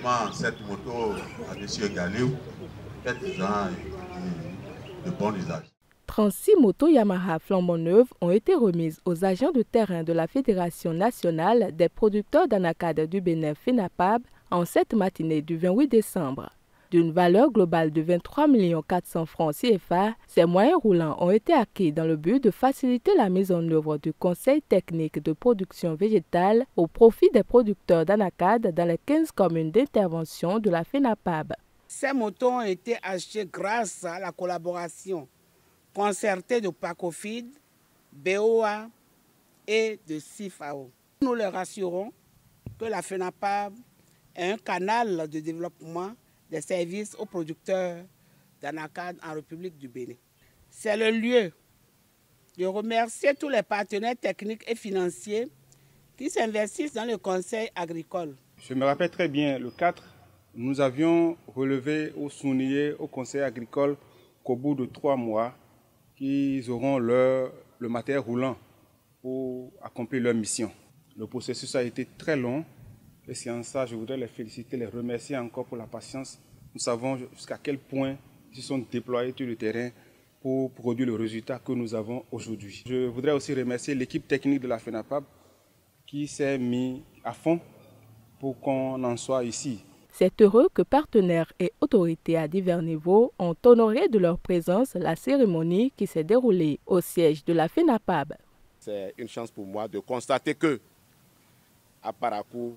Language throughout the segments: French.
vraiment cette moto à M. Galiou, faites-en de bon usage. 36 motos Yamaha flambant neuves ont été remises aux agents de terrain de la Fédération nationale des producteurs d'anacades du Bénin FENAPAB en cette matinée du 28 décembre. D'une valeur globale de 23 400 000 francs CFA, ces moyens roulants ont été acquis dans le but de faciliter la mise en œuvre du conseil technique de production végétale au profit des producteurs d'anacades dans les 15 communes d'intervention de la FENAPAB. Ces motos ont été achetées grâce à la collaboration concertée de Pacofid, BOA et de CIFAO. Nous leur rassurons que la FENAPAB est un canal de développement des services aux producteurs d'anacades en République du Bénin. C'est le lieu de remercier tous les partenaires techniques et financiers qui s'investissent dans le conseil agricole. Je me rappelle très bien, le 4, nous avions relevé ou souligné au conseil agricole qu'au bout de 3 mois, qu'ils auront le matériel roulant pour accomplir leur mission. Le processus a été très long. Et c'est en ça, je voudrais les féliciter, les remercier encore pour la patience. Nous savons jusqu'à quel point ils se sont déployés sur le terrain pour produire le résultat que nous avons aujourd'hui. Je voudrais aussi remercier l'équipe technique de la FENAPAB qui s'est mise à fond pour qu'on en soit ici. C'est heureux que partenaires et autorités à divers niveaux ont honoré de leur présence la cérémonie qui s'est déroulée au siège de la FENAPAB. C'est une chance pour moi de constater que à Parakou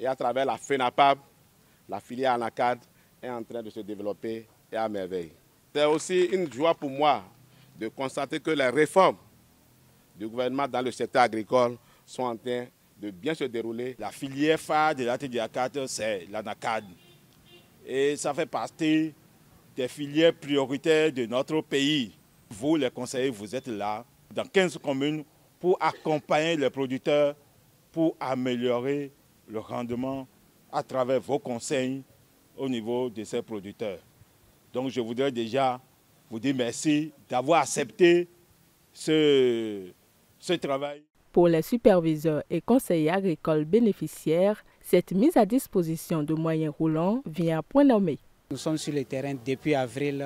et à travers la FENAPAB, la filière anacade est en train de se développer et à merveille. C'est aussi une joie pour moi de constater que les réformes du gouvernement dans le secteur agricole sont en train de bien se dérouler. La filière phare de l'anacade, c'est l'anacade. Et ça fait partie des filières prioritaires de notre pays. Vous, les conseillers, vous êtes là dans 15 communes pour accompagner les producteurs, pour améliorer le rendement à travers vos conseils au niveau de ces producteurs. Donc je voudrais déjà vous dire merci d'avoir accepté ce travail. Pour les superviseurs et conseillers agricoles bénéficiaires, cette mise à disposition de moyens roulants vient à point nommé. Nous sommes sur le terrain depuis avril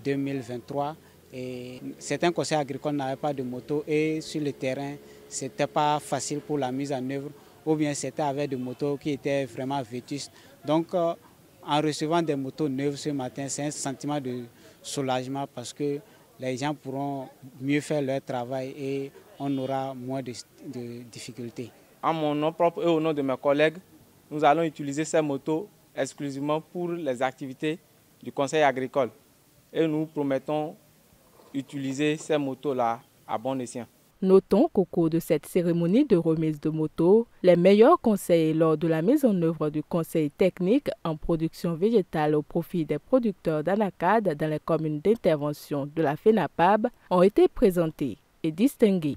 2023 et certains conseillers agricoles n'avaient pas de moto et sur le terrain, ce n'était pas facile pour la mise en œuvre ou bien certains avaient des motos qui étaient vraiment vétustes. Donc en recevant des motos neuves ce matin, c'est un sentiment de soulagement parce que les gens pourront mieux faire leur travail et on aura moins de difficultés. En mon nom propre et au nom de mes collègues, nous allons utiliser ces motos exclusivement pour les activités du conseil agricole. Et nous promettons utiliser ces motos-là à bon escient. Notons qu'au cours de cette cérémonie de remise de motos, les meilleurs conseillers lors de la mise en œuvre du conseil technique en production végétale au profit des producteurs d'anacades dans les communes d'intervention de la FENAPAB ont été présentés et distingués.